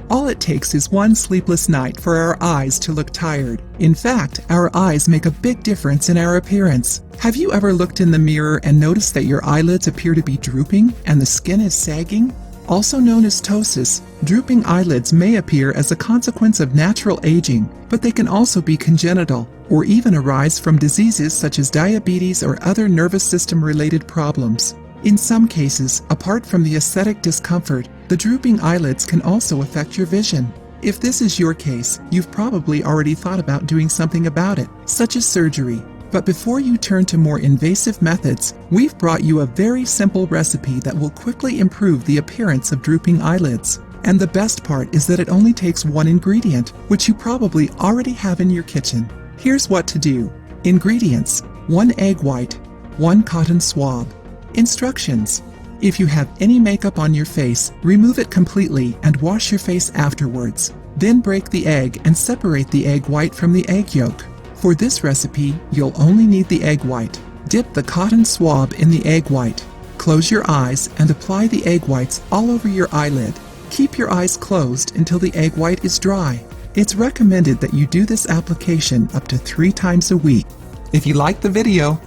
All it takes is one sleepless night for our eyes to look tired. In fact, our eyes make a big difference in our appearance. Have you ever looked in the mirror and noticed that your eyelids appear to be drooping and the skin is sagging? Also known as ptosis, drooping eyelids may appear as a consequence of natural aging, but they can also be congenital, or even arise from diseases such as diabetes or other nervous system-related problems. In some cases, apart from the aesthetic discomfort, the drooping eyelids can also affect your vision. If this is your case, you've probably already thought about doing something about it, such as surgery. But before you turn to more invasive methods, we've brought you a very simple recipe that will quickly improve the appearance of drooping eyelids. And the best part is that it only takes one ingredient, which you probably already have in your kitchen. Here's what to do. Ingredients: 1 egg white, 1 cotton swab. Instructions: if you have any makeup on your face, remove it completely and wash your face afterwards. Then break the egg and separate the egg white from the egg yolk. For this recipe, you'll only need the egg white. Dip the cotton swab in the egg white. Close your eyes and apply the egg whites all over your eyelid. Keep your eyes closed until the egg white is dry. It's recommended that you do this application up to 3 times a week. If you liked the video,